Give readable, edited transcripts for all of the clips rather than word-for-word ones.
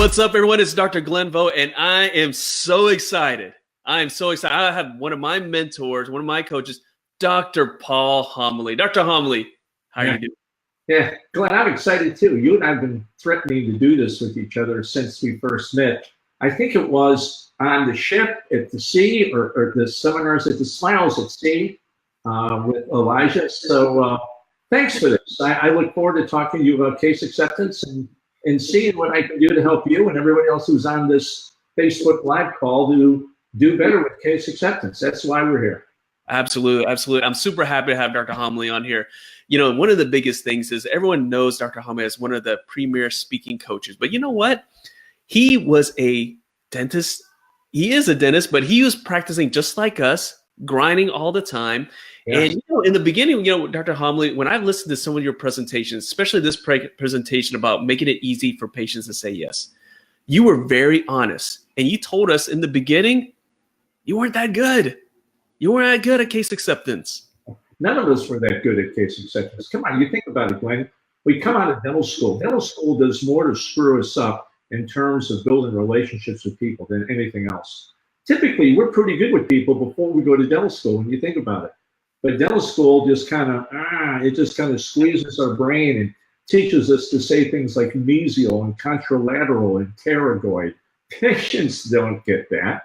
What's up, everyone? It's Dr. Glenn Vo, and I am so excited. I am so excited. I have one of my mentors, one of my coaches, Dr. Paul Homily. Dr. Homily, how are you doing? Yeah, Glenn, I'm excited too. You and I have been threatening to do this with each other since we first met. I think it was on the ship at the sea or the seminars at the Smiles at Sea with Elijah. So thanks for this. I look forward to talking to you about case acceptance and seeing what I can do to help you and everybody else who's on this Facebook Live call to do better with case acceptance. That's why we're here. Absolutely, absolutely. I'm super happy to have Dr. Homily on here. You know, one of the biggest things is everyone knows Dr. Homily as one of the premier speaking coaches. But you know what? He was a dentist. He is a dentist, but he was practicing just like us, grinding all the time. Yeah. And, you know, in the beginning, you know, Dr. Homily, when I've listened to some of your presentations, especially this presentation about making it easy for patients to say yes, you were very honest. And you told us in the beginning, you weren't that good. You weren't that good at case acceptance. None of us were that good at case acceptance. Come on, you think about it, Glenn. We come out of dental school. Dental school does more to screw us up in terms of building relationships with people than anything else. Typically, we're pretty good with people before we go to dental school when you think about it. But dental school just kind of squeezes our brain and teaches us to say things like mesial and contralateral and pterygoid. Patients don't get that.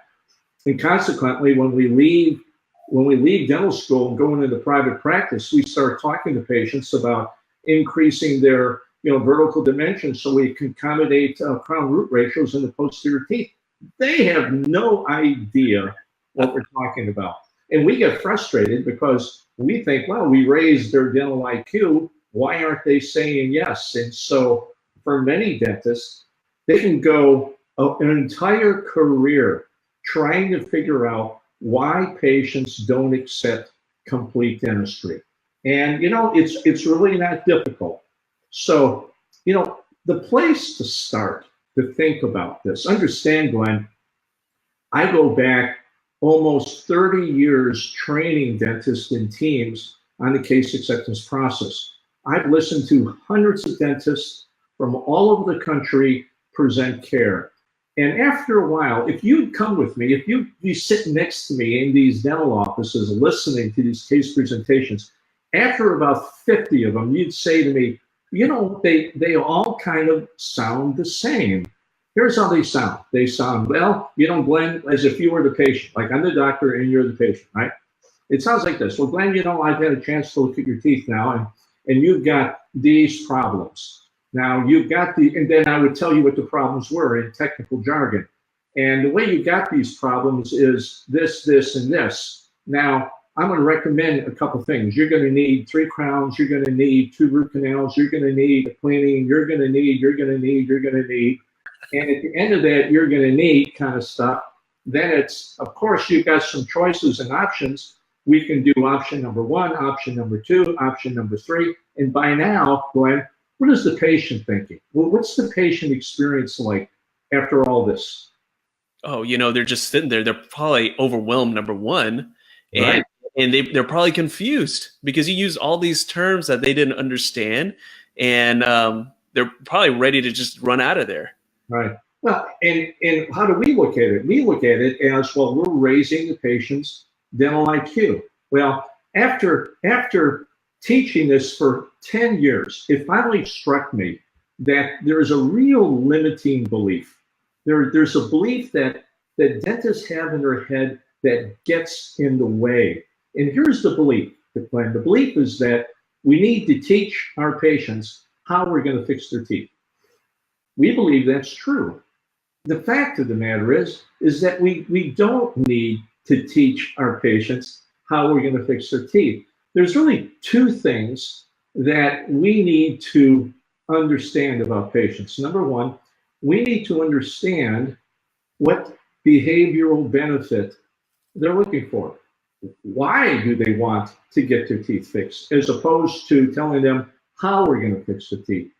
And consequently, when we leave dental school and go into private practice, we start talking to patients about increasing their vertical dimensions so we can accommodate crown root ratios in the posterior teeth. They have no idea what we're talking about. And we get frustrated because we think, well, we raised their dental IQ. Why aren't they saying yes? And so for many dentists, they can go an entire career trying to figure out why patients don't accept complete dentistry. And, it's really not difficult. So, the place to start to think about this, understand, Glenn, I go back almost 30 years training dentists and teams on the case acceptance process. I've listened to hundreds of dentists from all over the country present care. And after a while, if you'd come with me, if you'd be sitting next to me in these dental offices listening to these case presentations, after about 50 of them, you'd say to me, they all kind of sound the same. Here's how they sound. They sound, well, Glenn, as if you were the patient, like I'm the doctor and you're the patient, right? It sounds like this. Well, Glenn, I've had a chance to look at your teeth now, and you've got these problems. Now you've got and then I would tell you what the problems were in technical jargon. And the way you got these problems is this, this, and this. Now, I'm going to recommend a couple things. You're going to need 3 crowns. You're going to need 2 root canals. You're going to need a cleaning. You're going to need. And at the end of that, you're going to need kind of stuff. Then it's, of course, you've got some choices and options. We can do option number 1, option number 2, option number 3. And by now, Glenn, what is the patient thinking? Well, what's the patient experience like after all this? Oh, they're just sitting there. They're probably overwhelmed, number one. Right. And they're probably confused because you use all these terms that they didn't understand. And they're probably ready to just run out of there. Right. Well, and how do we look at it? We look at it as, well, we're raising the patient's dental IQ. Well, after teaching this for 10 years, it finally struck me that there is a real limiting belief. There's a belief that dentists have in their head that gets in the way. And here's the belief, Glenn. The belief is that we need to teach our patients how we're going to fix their teeth. We believe that's true. The fact of the matter is that we don't need to teach our patients how we're going to fix their teeth. There's really 2 things that we need to understand about patients. Number 1, we need to understand what behavioral benefit they're looking for. Why do they want to get their teeth fixed, as opposed to telling them how we're going to fix the teeth?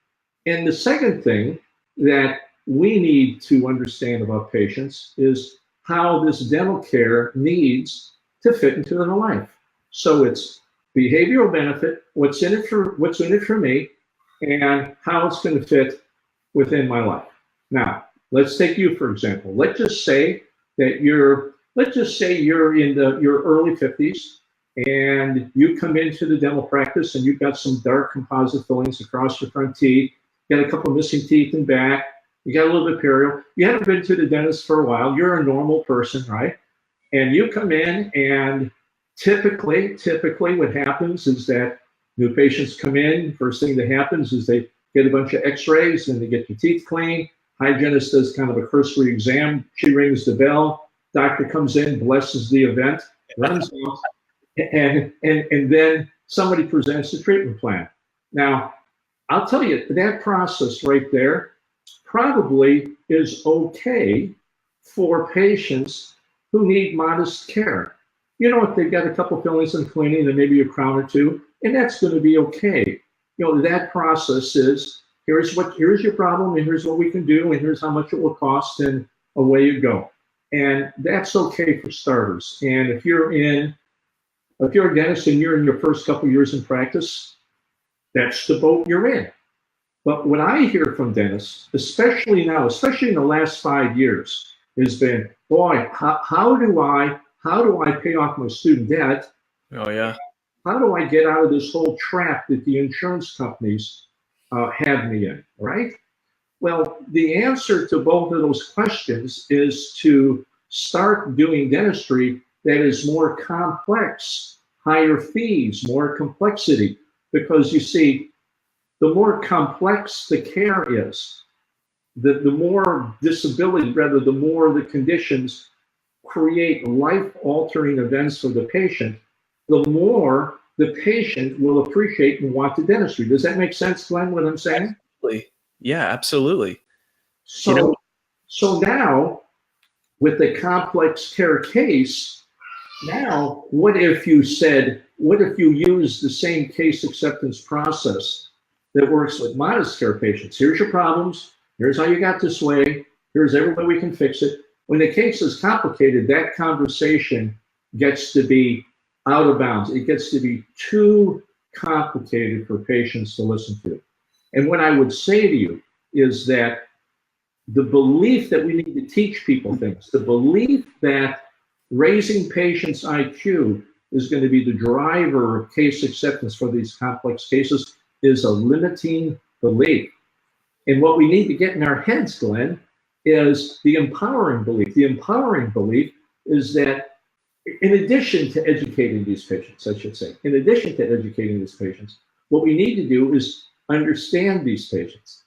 And the second thing that we need to understand about patients is how this dental care needs to fit into their life. So it's behavioral benefit, what's in it for me, and how it's going to fit within my life. Now, Let's take you, for example. Let's just say you're in your early 50s and you come into the dental practice and you've got some dark composite fillings across your front teeth, you got a couple missing teeth in back, you got a little bit of perio. You haven't been to the dentist for a while. You're a normal person, right? And you come in, and typically what happens is that new patients come in. First thing that happens is they get a bunch of x-rays and they get their teeth cleaned. Hygienist does kind of a cursory exam. She rings the bell. Doctor comes in, blesses the event, runs out, and then somebody presents a treatment plan. Now, I'll tell you, that process right there probably is okay for patients who need modest care. You know, if they've got a couple fillings and cleaning and maybe a crown or two, and that's going to be okay. You know, that process is, here's your problem, and here's what we can do, and here's how much it will cost, and away you go. And that's okay for starters. And if you're a dentist and you're in your first couple years in practice, that's the boat you're in. But what I hear from dentists, especially now, especially in the last 5 years, has been, boy, how do I pay off my student debt? Oh yeah. How do I get out of this whole trap that the insurance companies have me in, right? Well, the answer to both of those questions is to start doing dentistry that is more complex, higher fees, more complexity. Because you see, the more complex the care is, the more disability, rather, the more the conditions create life-altering events for the patient, the more the patient will appreciate and want the dentistry. Does that make sense, Glenn, what I'm saying? Absolutely. Yeah, absolutely. So now, with the complex care case, now what if you use the same case acceptance process that works with modest care patients? Here's your problems. Here's how you got this way. Here's every way we can fix it. When the case is complicated, that conversation gets to be out of bounds. It gets to be too complicated for patients to listen to. And what I would say to you is that the belief that we need to teach people things, the belief that raising patients' IQ is going to be the driver of case acceptance for these complex cases is a limiting belief. And what we need to get in our heads, Glenn, is the empowering belief. The empowering belief is that in addition to educating these patients, I should say, in addition to educating these patients, what we need to do is understand these patients,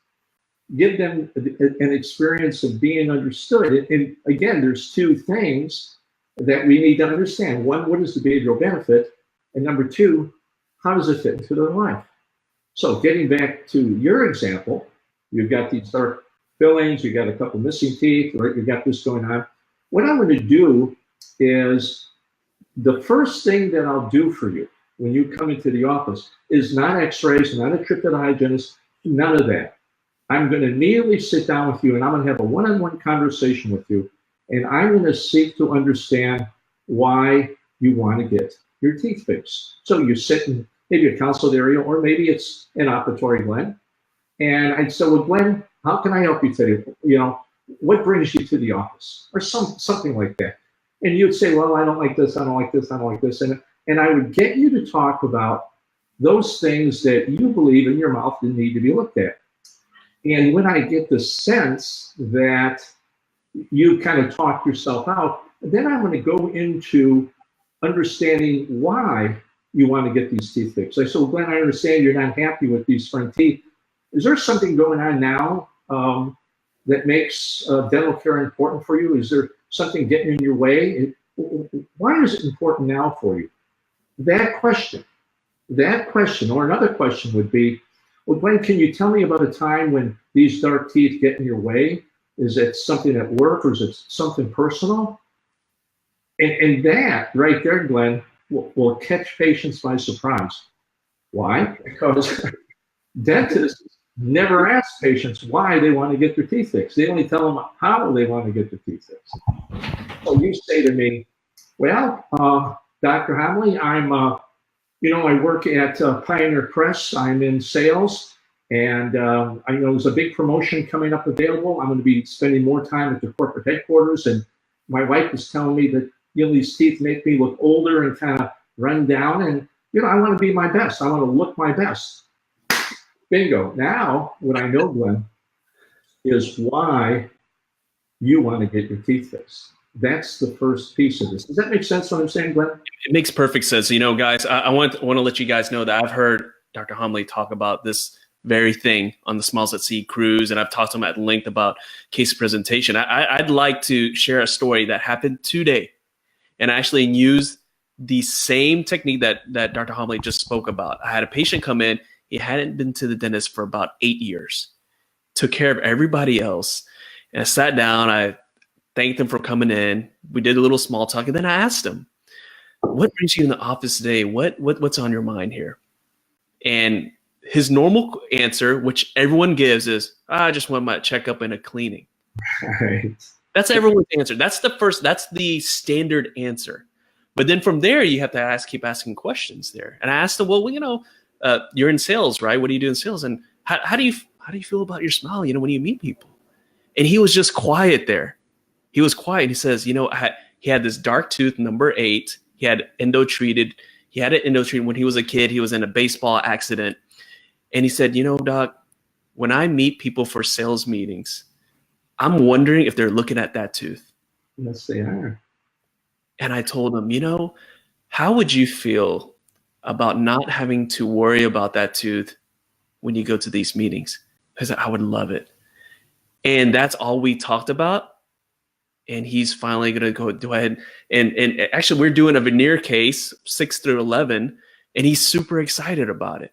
give them an experience of being understood. And again, there's two things that we need to understand. One, what is the behavioral benefit? And number two, how does it fit into their life? So getting back to your example, you've got these dark fillings, you've got a couple missing teeth, right? You've got this going on. What I'm going to do is the first thing that I'll do for you when you come into the office is not x-rays, not a trip to the hygienist, none of that. I'm going to immediately sit down with you and I'm going to have a one-on-one conversation with you. And I'm going to seek to understand why you want to get your teeth fixed. So you sit in maybe a counseled area, or maybe it's an operatory, Glenn. And I'd say, well, Glenn, how can I help you today? You know, what brings you to the office? Or something like that. And you'd say, well, I don't like this, I don't like this, I don't like this. And I would get you to talk about those things that you believe in your mouth that need to be looked at. And when I get the sense that you kind of talk yourself out, then I'm going to go into understanding why you want to get these teeth fixed. I said, well, Glenn, I understand you're not happy with these front teeth. Is there something going on now that makes dental care important for you? Is there something getting in your way? Why is it important now for you? That question, or another question would be, well, Glenn, can you tell me about a time when these dark teeth get in your way? Is it something at work, or is it something personal? And that right there, Glenn, will catch patients by surprise. Why? Because dentists never ask patients why they want to get their teeth fixed. They only tell them how they want to get their teeth fixed. So you say to me, well, Dr. Homily, I work at Pioneer Press. I'm in sales, And I know there's a big promotion coming up available. I'm going to be spending more time at the corporate headquarters. And my wife is telling me that, these teeth make me look older and kind of run down. And, I want to be my best. I want to look my best. Bingo. Now, what I know, Glenn, is why you want to get your teeth fixed. That's the first piece of this. Does that make sense what I'm saying, Glenn? It makes perfect sense. Guys, I want to let you guys know that I've heard Dr. Homily talk about this very thing on the Smiles at Sea cruise, and I've talked to him at length about case presentation. I'd like to share a story that happened today, and I actually used the same technique that Dr. Homily just spoke about. I had a patient come in. He hadn't been to the dentist for about 8 years, took care of everybody else, and I sat down. I thanked him for coming in. We did a little small talk, and then I asked him, "What brings you in the office today? What's on your mind here?" And his normal answer, which everyone gives, is, "I just want my checkup and a cleaning." Right. That's everyone's answer. That's the standard answer. But then from there, you have to keep asking questions there. And I asked him, "Well, you're in sales, right? What do you do in sales? And how do you feel about your smile, when you meet people?" And he was just quiet there. He was quiet. He says, he had this dark tooth, number 8. He had endo treated. He had it endo treated when he was a kid. He was in a baseball accident. And he said, Doc, when I meet people for sales meetings, I'm wondering if they're looking at that tooth. Yes, they are. And I told him, how would you feel about not having to worry about that tooth when you go to these meetings? I said, I would love it. And that's all we talked about. And he's finally going to go ahead. And actually, we're doing a veneer case, 6 through 11, and he's super excited about it.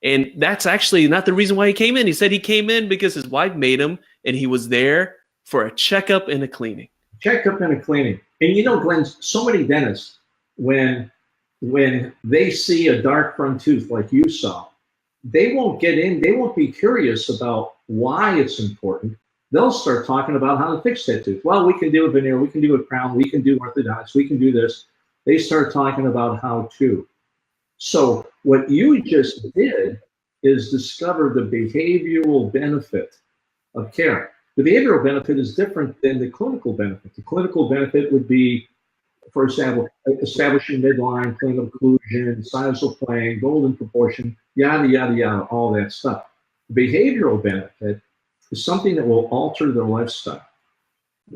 And that's actually not the reason why he came in. He said he came in because his wife made him, and he was there for a checkup and a cleaning. Checkup and a cleaning. And Glenn, so many dentists, when they see a dark front tooth like you saw, they won't get in. They won't be curious about why it's important. They'll start talking about how to fix that tooth. Well, we can do a veneer, we can do a crown, we can do orthodontics, we can do this. They start talking about how to. So what you just did is discover the behavioral benefit of care. The behavioral benefit is different than the clinical benefit. The clinical benefit would be, for example, establishing midline, clean occlusion, sinusal plane, golden proportion, yada, yada, yada, all that stuff. The behavioral benefit is something that will alter their lifestyle.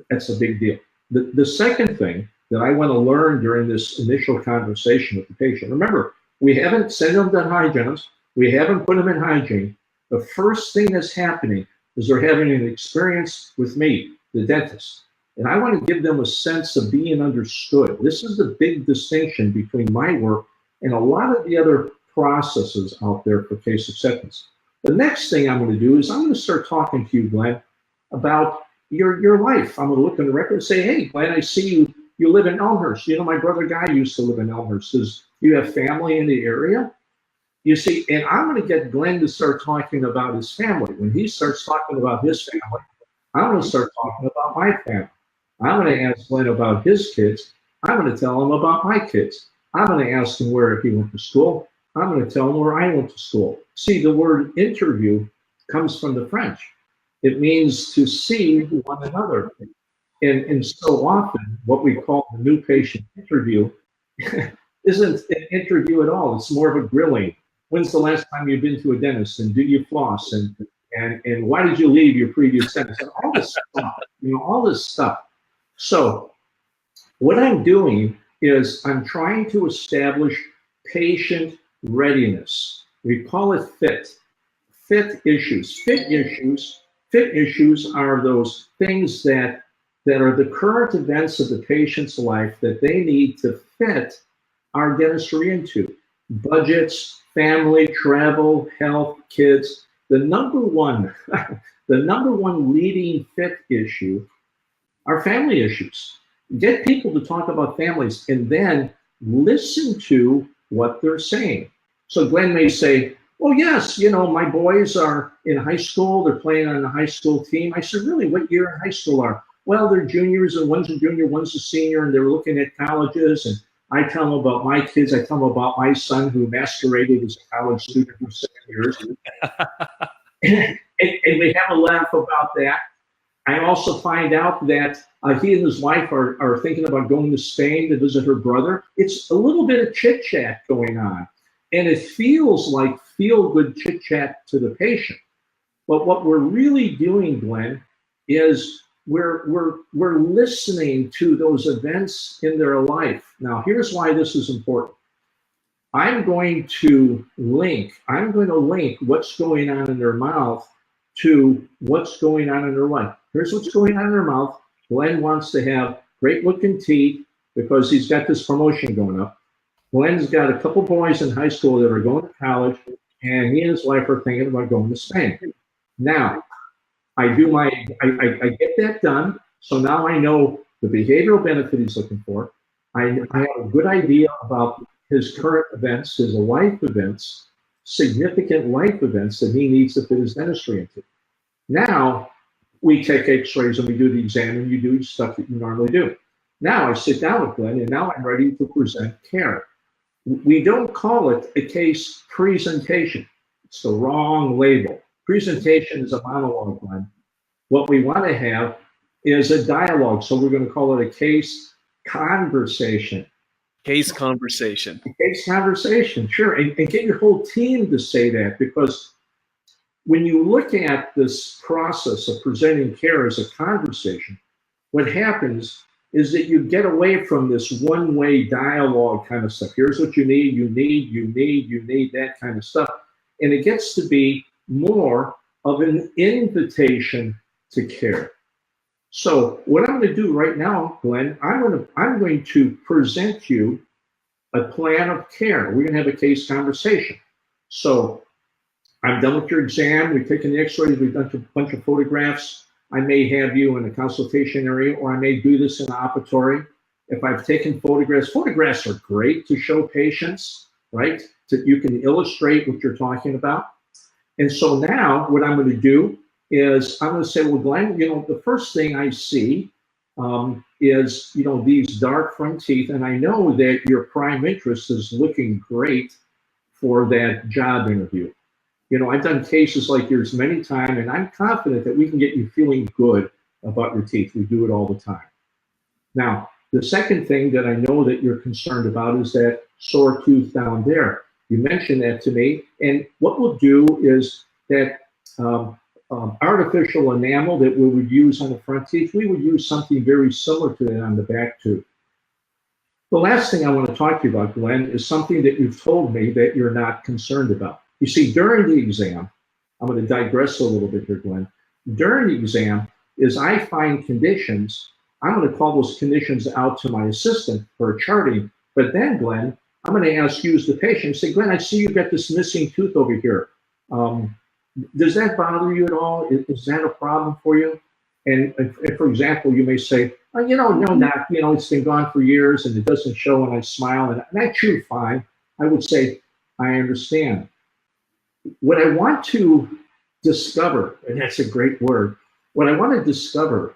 That's a big deal. The second thing that I want to learn during this initial conversation with the patient, remember, we haven't sent them to hygienists, we haven't put them in hygiene. The first thing that's happening is they're having an experience with me, the dentist. And I want to give them a sense of being understood. This is the big distinction between my work and a lot of the other processes out there for case acceptance. The next thing I'm going to do is I'm going to start talking to you, Glenn, about your life. I'm going to look in the record and say, hey, Glenn, I see you live in Elmhurst. My brother Guy used to live in Elmhurst. Does you have family in the area? You see, and I'm going to get Glenn to start talking about his family. When he starts talking about his family, I'm going to start talking about my family. I'm going to ask Glenn about his kids. I'm going to tell him about my kids. I'm going to ask him where he went to school. I'm going to tell him where I went to school. See, the word interview comes from the French. It means to see one another. And so often, what we call the new patient interview isn't an interview at all. It's more of a grilling. When's the last time you've been to a dentist? And do you floss? And why did you leave your previous dentist? And all this stuff, all this stuff. So what I'm doing is I'm trying to establish patient readiness. We call it FIT. FIT issues. FIT issues are those things that are the current events of the patient's life that they need to fit our dentistry into. Budgets, family, travel, health, kids. The number one leading FIT issue are family issues. Get people to talk about families and then listen to what they're saying. So Glenn may say, well, yes, my boys are in high school. They're playing on the high school team. I said, really, what year in high school are? Well, they're juniors, and one's a junior, one's a senior, and they were looking at colleges. And I tell them about my kids. I tell them about my son who masqueraded as a college student for 7 years. and we have a laugh about that. I also find out that he and his wife are thinking about going to Spain to visit her brother. It's a little bit of chit chat going on, and it feels like feel good chit chat to the patient. But what we're really doing, Glenn, is we're listening to those events in their life. Now, here's why this is important. I'm going to link what's going on in their mouth to what's going on in their life. Here's what's going on in their mouth. Glenn wants to have great looking teeth because he's got this promotion going up. Glenn's got a couple boys in high school that are going to college, and he and his wife are thinking about going to Spain. Now, I get that done. So now I know the behavioral benefit he's looking for. I have a good idea about his current events, his life events, significant life events that he needs to fit his dentistry into. Now, we take x-rays and we do the exam and you do stuff that you normally do. Now I sit down with Glenn and now I'm ready to present care. We don't call it a case presentation. It's the wrong label. Presentation is a monologue, Glenn. What we want to have is a dialogue. So we're going to call it a case conversation. Case conversation. Case conversation, sure. And get your whole team to say that, because when you look at this process of presenting care as a conversation, what happens is that you get away from this one-way dialogue kind of stuff. Here's what you need, that kind of stuff. And it gets to be more of an invitation to care. So what I'm going to do right now, Glenn, I'm going to present you a plan of care. We're going to have a case conversation. So I'm done with your exam. We've taken the x-rays. We've done a bunch of photographs. I may have you in a consultation area, or I may do this in an operatory. If I've taken photographs are great to show patients, right? You can illustrate what you're talking about. And so now what I'm going to do is I'm going to say, well, Glenn, the first thing I see is, these dark front teeth. And I know that your prime interest is looking great for that job interview. I've done cases like yours many times, and I'm confident that we can get you feeling good about your teeth. We do it all the time. Now, the second thing that I know that you're concerned about is that sore tooth down there. You mentioned that to me, and what we'll do is that artificial enamel that we would use on the front teeth, we would use something very similar to that on the back tooth. The last thing I want to talk to you about, Glenn, is something that you've told me that you're not concerned about. You see, during the exam, I'm going to digress a little bit here, Glenn. During the exam, is I find conditions, I'm going to call those conditions out to my assistant for a charting, but then, Glenn, I'm going to ask you as the patient, say, Glenn, I see you've got this missing tooth over here. Does that bother you at all? Is that a problem for you? And for example, you may say, oh, no, not. It's been gone for years and it doesn't show when I smile, and I chew fine. I would say, I understand. What I want to discover, and that's a great word, what I want to discover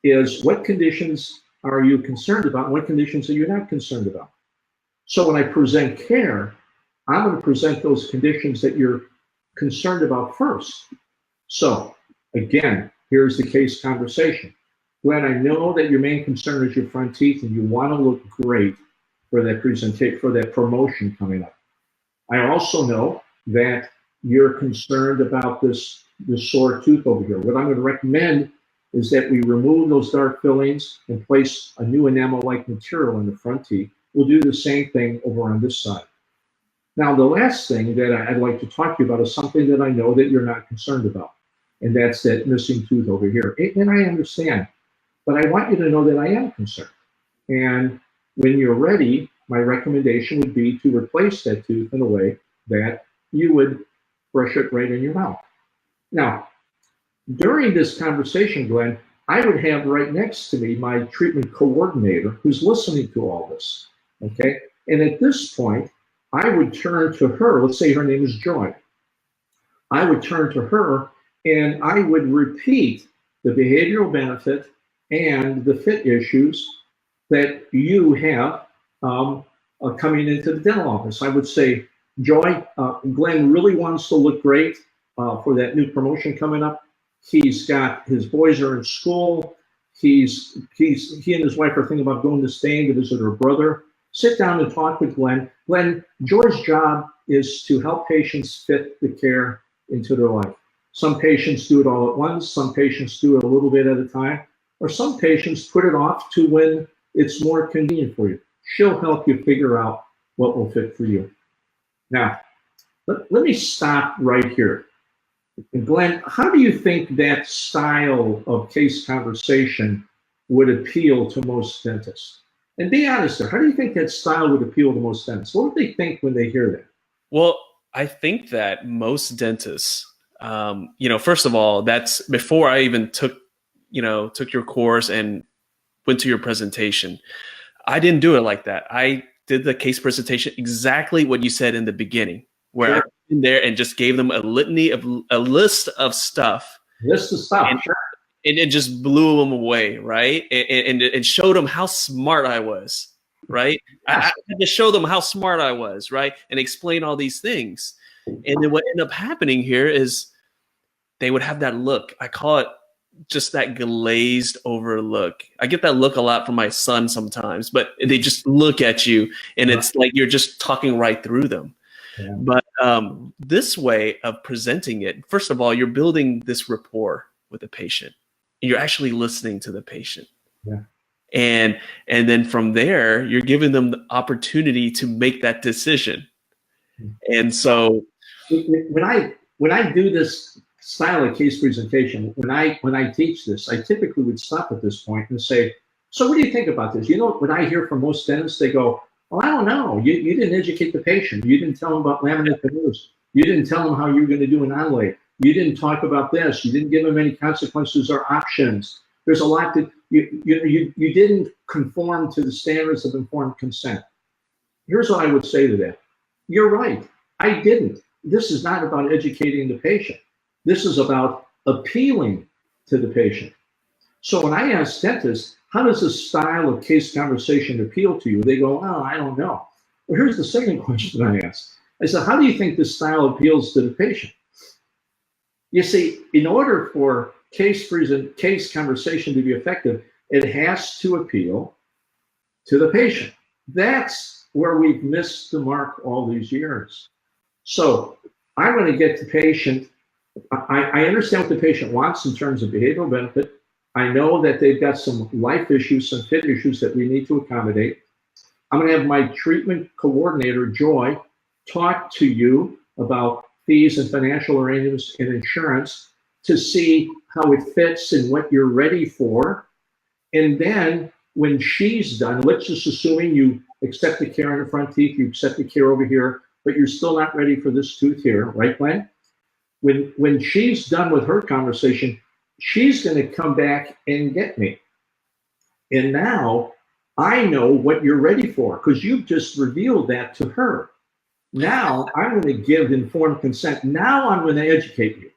is what conditions are you concerned about and what conditions are you not concerned about. So when I present care, I'm going to present those conditions that you're concerned about first. So again, here's the case conversation. Glenn, I know that your main concern is your front teeth and you want to look great for that presentation, for that promotion coming up. I also know that you're concerned about this sore tooth over here. What I'm going to recommend is that we remove those dark fillings and place a new enamel-like material in the front teeth. We'll do the same thing over on this side. Now, the last thing that I'd like to talk to you about is something that I know that you're not concerned about, and that's that missing tooth over here. And I understand, but I want you to know that I am concerned. And when you're ready, my recommendation would be to replace that tooth in a way that you would brush it right in your mouth. Now, during this conversation, Glenn, I would have right next to me my treatment coordinator who's listening to all this, okay? And at this point, I would turn to her. Let's say her name is Joy. I would turn to her and I would repeat the behavioral benefit and the fit issues that you have coming into the dental office. I would say, Joy, Glenn really wants to look great. for that new promotion coming up. He's got his boys are in school. He and his wife are thinking about going to Spain to visit her brother. Sit down and talk with Glenn. Glenn, Joy's job is to help patients fit the care into their life. Some patients do it all at once. Some patients do it a little bit at a time. Or some patients put it off to when it's more convenient for you. She'll help you figure out what will fit for you. Now, let me stop right here. Glenn, how do you think that style of case conversation would appeal to most dentists? And be honest there, how do you think that style would appeal to most dentists? What would they think when they hear that? Well, I think that most dentists, first of all, that's before I even took your course and went to your presentation. I didn't do it like that. I did the case presentation exactly what you said in the beginning, where I went in there and just gave them a list of stuff. And it just blew them away, right? And showed them how smart I was, right? I had to show them how smart I was, right? And explain all these things. And then what ended up happening here is they would have that look. I call it just that glazed over look. I get that look a lot from my son sometimes, but they just look at you and it's like you're just talking right through them. Yeah. But this way of presenting it, first of all, you're building this rapport with the patient. You're actually listening to the patient. Yeah. And then from there, you're giving them the opportunity to make that decision. And so when I do this style of case presentation, when I teach this, I typically would stop at this point and say, so what do you think about this? You know, when I hear from most dentists, they go, well, I don't know. You didn't educate the patient. You didn't tell them about laminate veneers. You didn't tell them how you were going to do an onlay. You didn't talk about this. You didn't give them any consequences or options. There's a lot that you didn't conform to the standards of informed consent. Here's what I would say to that. You're right. I didn't. This is not about educating the patient. This is about appealing to the patient. So when I ask dentists, how does this style of case conversation appeal to you? They go, oh, I don't know. Well, here's the second question I ask. I said, how do you think this style appeals to the patient? You see, in order for case conversation to be effective, it has to appeal to the patient. That's where we've missed the mark all these years. So I'm going to get the patient. I understand what the patient wants in terms of behavioral benefit. I know that they've got some life issues, some fit issues that we need to accommodate. I'm going to have my treatment coordinator, Joy, talk to you about fees and financial arrangements and insurance to see how it fits and what you're ready for. And then when she's done, let's just assuming you accept the care on the front teeth, you accept the care over here, but you're still not ready for this tooth here, right, Glenn? When she's done with her conversation, she's going to come back and get me. And now I know what you're ready for because you've just revealed that to her. Now I'm going to give informed consent. Now I'm going to educate you.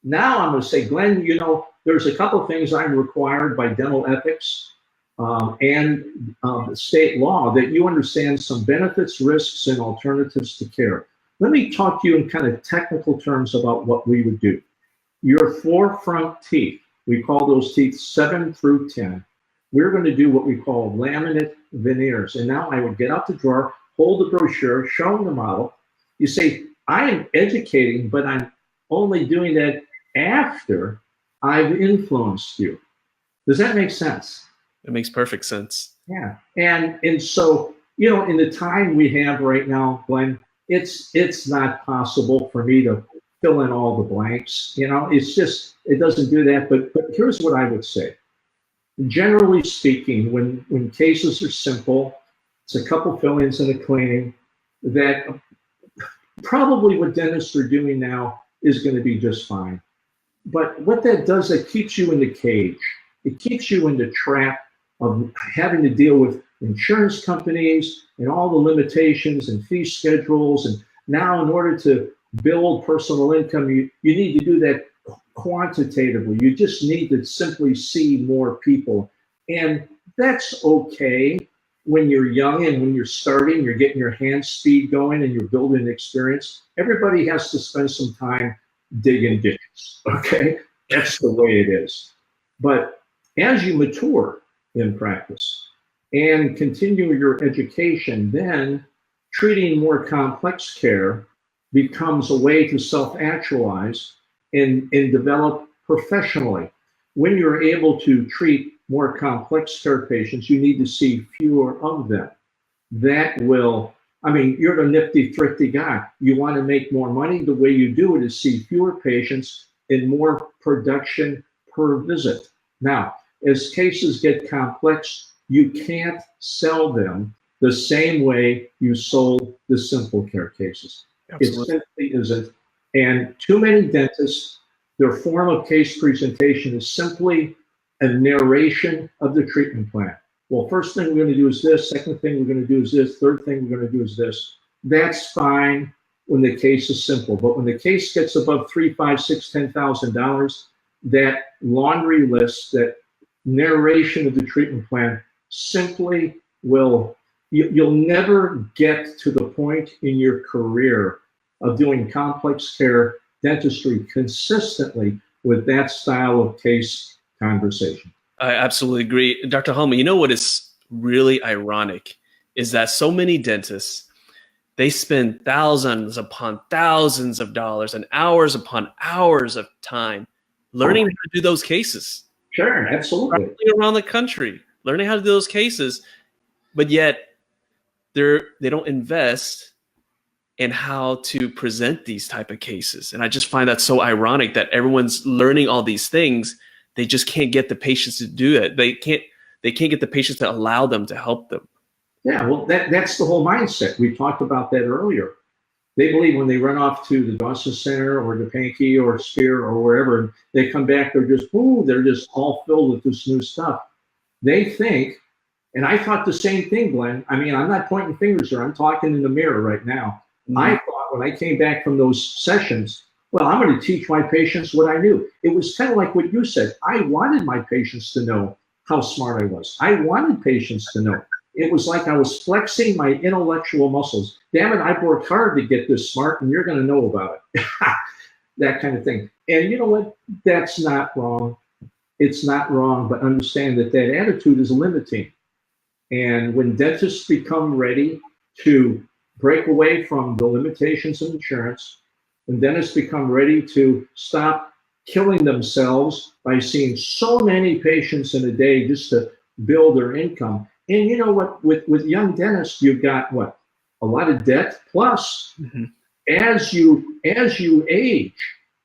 Now I'm going to say, Glenn, you know, there's a couple of things I'm required by dental ethics and state law that you understand some benefits, risks, and alternatives to care. Let me talk to you in kind of technical terms about what we would do. Your 4 front teeth, we call those teeth 7 through 10. We're going to do what we call laminate veneers. And now I would get out the drawer, hold the brochure, show them the model. You say, I am educating, but I'm only doing that after I've influenced you. Does that make sense? It makes perfect sense. Yeah. And so, you know, in the time we have right now, Glenn, it's not possible for me to fill in all the blanks. You know, it's just, it doesn't do that. But here's what I would say. Generally speaking, when cases are simple, it's a couple fill-ins and a cleaning, that probably what dentists are doing now is going to be just fine. But what that does, it keeps you in the cage. It keeps you in the trap of having to deal with insurance companies and all the limitations and fee schedules. And now in order to build personal income, you need to do that quantitatively. You just need to simply see more people. And that's okay when you're young and when you're starting, you're getting your hand speed going and you're building experience. Everybody has to spend some time digging ditches. Okay, that's the way it is. But as you mature in practice and continue your education, then treating more complex care becomes a way to self-actualize and develop professionally. When you're able to treat more complex care patients, you need to see fewer of them. That will, I mean, you're a nifty, thrifty guy. You want to make more money. The way you do it is see fewer patients and more production per visit. Now, as cases get complex, you can't sell them the same way you sold the simple care cases. Absolutely. It simply isn't. And too many dentists, their form of case presentation is simply a narration of the treatment plan. Well, first thing we're going to do is this, second thing we're going to do is this, third thing we're going to do is this. That's fine when the case is simple, but when the case gets above $3, $5, $6, $10,000, that laundry list, that narration of the treatment plan simply will, you'll never get to the point in your career of doing complex care dentistry consistently with that style of case conversation. I absolutely agree. Dr. Halme, you know what is really ironic is that so many dentists, they spend thousands upon thousands of dollars and hours upon hours of time learning how to do those cases. Sure, absolutely. Around the country, learning how to do those cases, but yet they don't invest in how to present these type of cases. And I just find that so ironic that everyone's learning all these things. They just can't get the patients to do it. They can't get the patients to allow them to help them. Yeah, well, that's the whole mindset. We talked about that earlier. They believe when they run off to the Dawson Center or the Pankey or Spear or wherever, and they come back, they're just all filled with this new stuff. They think, and I thought the same thing, Glenn. I mean, I'm not pointing fingers here. I'm talking in the mirror right now. Mm-hmm. I thought when I came back from those sessions, well, I'm going to teach my patients what I knew. It was kind of like what you said. I wanted my patients to know how smart I was. I wanted patients to know. It was like I was flexing my intellectual muscles. Damn it, I worked hard to get this smart, and you're going to know about it. That kind of thing. And you know what? That's not wrong. It's not wrong, but understand that that attitude is limiting. And when dentists become ready to break away from the limitations of insurance, when dentists become ready to stop killing themselves by seeing so many patients in a day just to build their income. And you know what, with young dentists, you've got what? A lot of debt. Plus, as you age,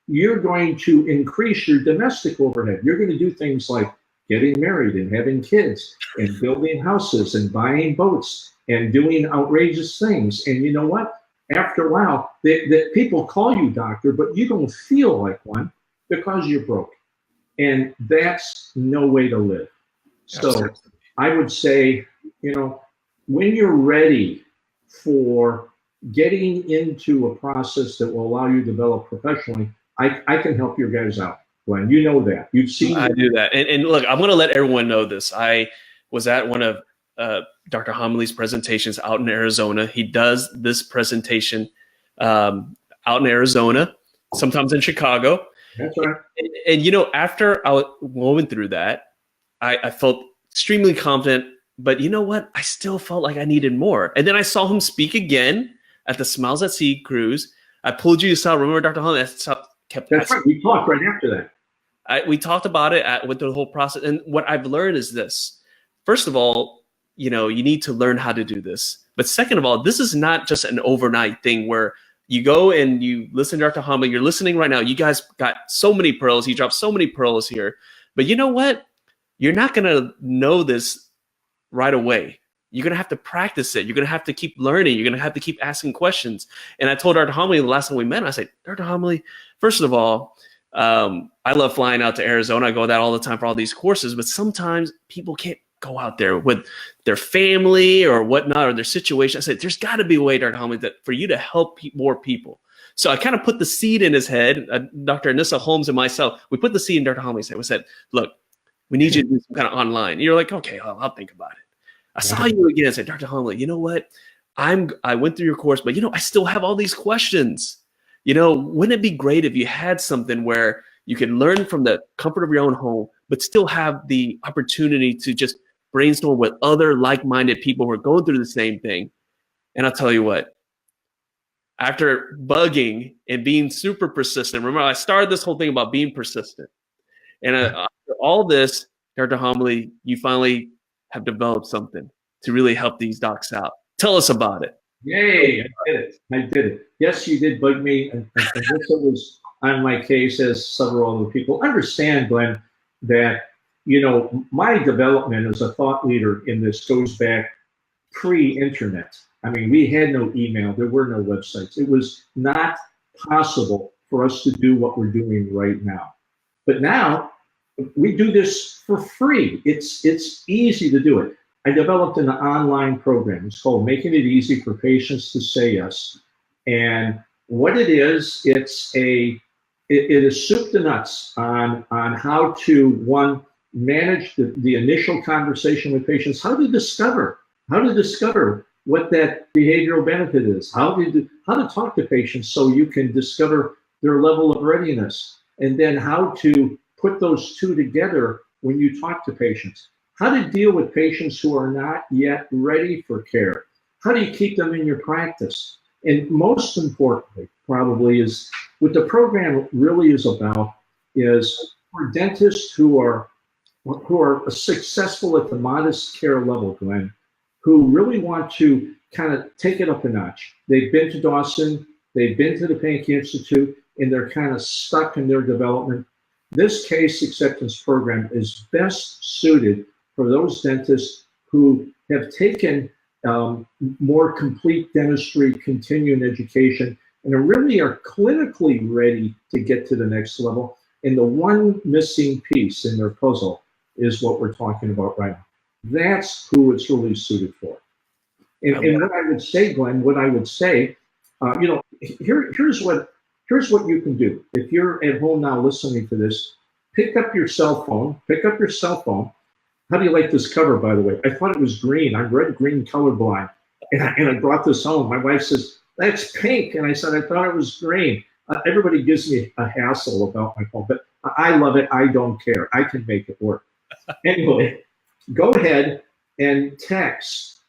you're going to increase your domestic overhead. You're going to do things like getting married and having kids and building houses and buying boats and doing outrageous things. And you know what? After a while, that people call you doctor, but you don't feel like one because you're broke. And that's no way to live. So absolutely. I would say, you know, when you're ready for getting into a process that will allow you to develop professionally, I can help your guys out, Glenn. You know that. You've seen I do that. And look, I'm going to let everyone know this. I was at one of Dr. Halme's presentations out in Arizona. He does this presentation out in Arizona, sometimes in Chicago. That's right. And you know, after I went through that, I felt extremely confident, but you know what? I still felt like I needed more. And then I saw him speak again at the Smiles at Sea cruise. I pulled you aside. Remember, Dr. Halme? That's right. We talked right after that. We talked about it with the whole process. And what I've learned is this. First of all, you know, you need to learn how to do this. But second of all, this is not just an overnight thing where you go and you listen to Dr. Halme. You're listening right now. You guys got so many pearls. He dropped so many pearls here. But you know what? You're not going to know this right away. You're going to have to practice it. You're going to have to keep learning. You're going to have to keep asking questions. And I told Dr. Halme the last time we met, I said, Dr. Halme, first of all, I love flying out to Arizona. I go that all the time for all these courses, but sometimes people can't go out there with their family or whatnot or their situation. I said, there's got to be a way, Dr. Halme, that for you to help more people. So I kind of put the seed in his head. Dr. Anissa Holmes and myself, we put the seed in Dr. Halme's head. We said, look, we need you to do some kind of online. And you're like, okay, I'll think about it. I saw you again and said, Dr. Halme, you know what? I went through your course, but you know, I still have all these questions. You know, wouldn't it be great if you had something where you can learn from the comfort of your own home, but still have the opportunity to just brainstorm with other like-minded people who are going through the same thing? And I'll tell you what, after bugging and being super persistent, remember I started this whole thing about being persistent. And after all this, Dr. Homily, you finally have developed something to really help these docs out. Tell us about it. Yay, I did it. I did it. Yes, you did bug me. And this was on my case, as several other people. Understand, Glenn, that, you know, my development as a thought leader in this goes back pre-internet. I mean, we had no email. There were no websites. It was not possible for us to do what we're doing right now. But now we do this for free. It's easy to do it. I developed an online program. It's called Making It Easy for Patients to Say Yes. And what it is, it is soup to nuts on how to, one, manage the initial conversation with patients, how to discover what that behavioral benefit is, how to talk to patients so you can discover their level of readiness, and then how to put those two together when you talk to patients. How to deal with patients who are not yet ready for care. How do you keep them in your practice? And most importantly, probably, is what the program really is about is for dentists who are successful at the modest care level, Glenn, who really want to kind of take it up a notch. They've been to Dawson, they've been to the Pankey Institute, and they're kind of stuck in their development. This case acceptance program is best suited for those dentists who have taken more complete dentistry continuing education and really are clinically ready to get to the next level. And the one missing piece in their puzzle is what we're talking about right now. That's who it's really suited for. And what I would say, Glenn, you know, here's what you can do. If you're at home now listening to this, pick up your cell phone. How do you like this cover, by the way? I thought it was green. I'm red-green colorblind. And I brought this home. My wife says, that's pink. And I said, I thought it was green. Everybody gives me a hassle about my phone, but I love it. I don't care. I can make it work. Anyway, go ahead and text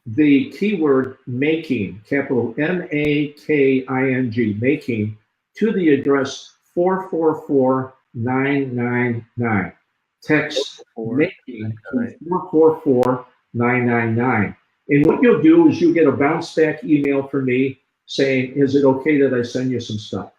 the keyword making, capital MAKING, making, to the address 444999. Text making to 444999. And what you'll do is you'll get a bounce back email from me saying, is it okay that I send you some stuff?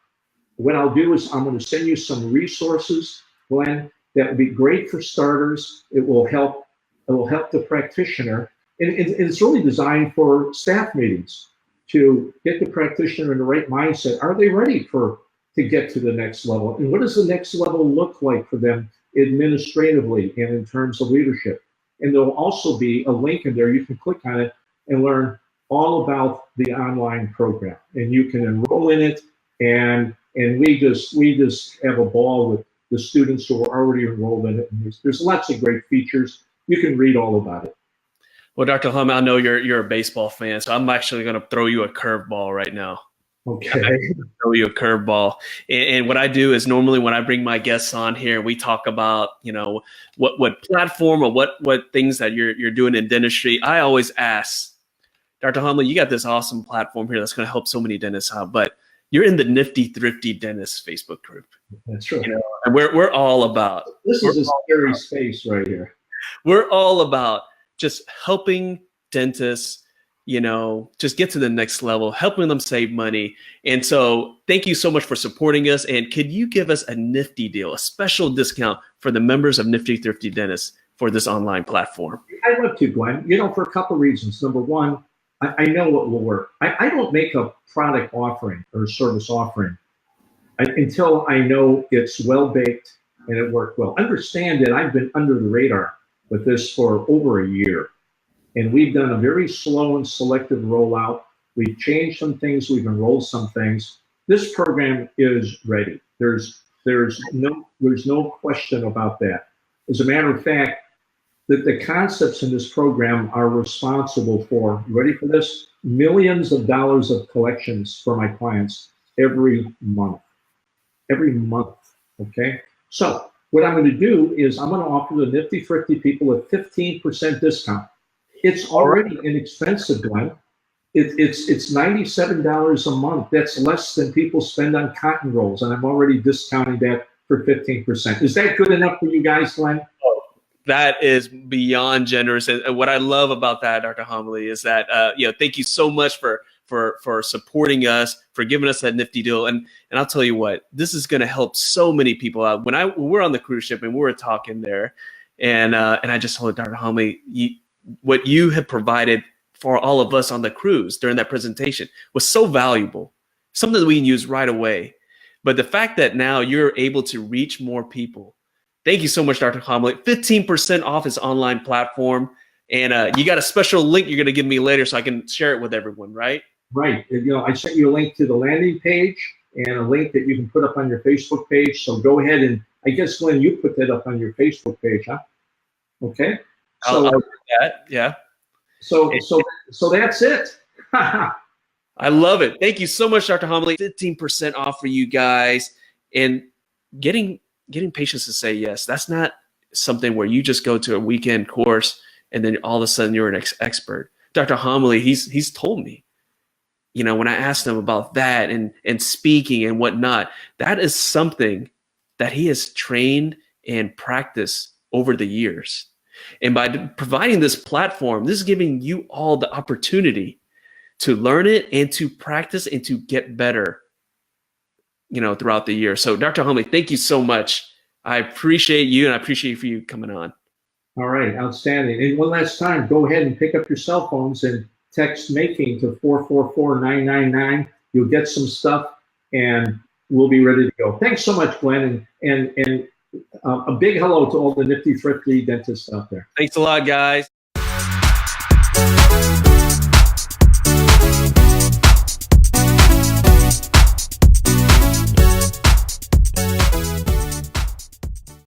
What I'll do is I'm going to send you some resources, Glenn, that would be great for starters. It will help the practitioner. And it's really designed for staff meetings to get the practitioner in the right mindset. Are they ready to get to the next level? And what does the next level look like for them administratively and in terms of leadership? And there'll also be a link in there. You can click on it and learn all about the online program. And you can enroll in it. And we just have a ball with the students who are already enrolled in it. And there's lots of great features. You can read all about it. Well, Dr. Hum, I know you're a baseball fan, so I'm actually going to throw you a curveball right now. Okay. Throw you a curveball. And what I do is normally when I bring my guests on here, we talk about, you know, what platform or what things that you're doing in dentistry. I always ask, Dr. Homily, you got this awesome platform here that's going to help so many dentists out, but you're in the Nifty Thrifty Dentist Facebook group. That's right. You know, and we're all about this is a scary space right here. We're all about just helping dentists, you know, just get to the next level, helping them save money. And so thank you so much for supporting us. And could you give us a nifty deal, a special discount for the members of Nifty Thrifty Dentists for this online platform? I'd love to, Glenn, you know, for a couple of reasons. Number one, I know what will work. I don't make a product offering or a service offering until I know it's well-baked and it worked well. Understand that I've been under the radar with this for over a year. And we've done a very slow and selective rollout. We've changed some things. We've enrolled some things. This program is ready. There's no question about that. As a matter of fact, the concepts in this program are responsible for, ready for this, millions of dollars of collections for my clients every month. Every month, okay? So what I'm going to do is I'm going to offer the Nifty Thrifty people a 15% discount. It's already inexpensive, Glenn. It's $97 a month. That's less than people spend on cotton rolls, and I'm already discounting that for 15%. Is that good enough for you guys, Glenn? That is beyond generous. And what I love about that, Dr. Homily, is that thank you so much for supporting us, for giving us that nifty deal. And I'll tell you what, this is going to help so many people out. When we're on the cruise ship and we were talking there, and I just told Dr. Homily, what you have provided for all of us on the cruise during that presentation was so valuable, something that we can use right away. But the fact that now you're able to reach more people, thank you so much, Dr. Homily. 15% off his online platform. And you got a special link you're going to give me later so I can share it with everyone, right? Right. I sent you a link to the landing page and a link that you can put up on your Facebook page. So go ahead and, I guess, Glenn, you put that up on your Facebook page, huh? Okay. So I'll do that. Yeah. So that's it. I love it. Thank you so much, Dr. Homily. 15% off for you guys. And getting patients to say yes, that's not something where you just go to a weekend course and then all of a sudden you're an expert. Dr. Homily, he's told me, when I asked him about that and speaking and whatnot, that is something that he has trained and practiced over the years. And by providing this platform, this is giving you all the opportunity to learn it and to practice and to get better, throughout the year. So Dr. Homily, thank you so much. I appreciate you and I appreciate for you coming on. All right, outstanding. And one last time, go ahead and pick up your cell phones and text Making to 444-999. You'll get some stuff and we'll be ready to go. Thanks so much, Glenn. And a big hello to all the Nifty Thrifty dentists out there. Thanks a lot, guys.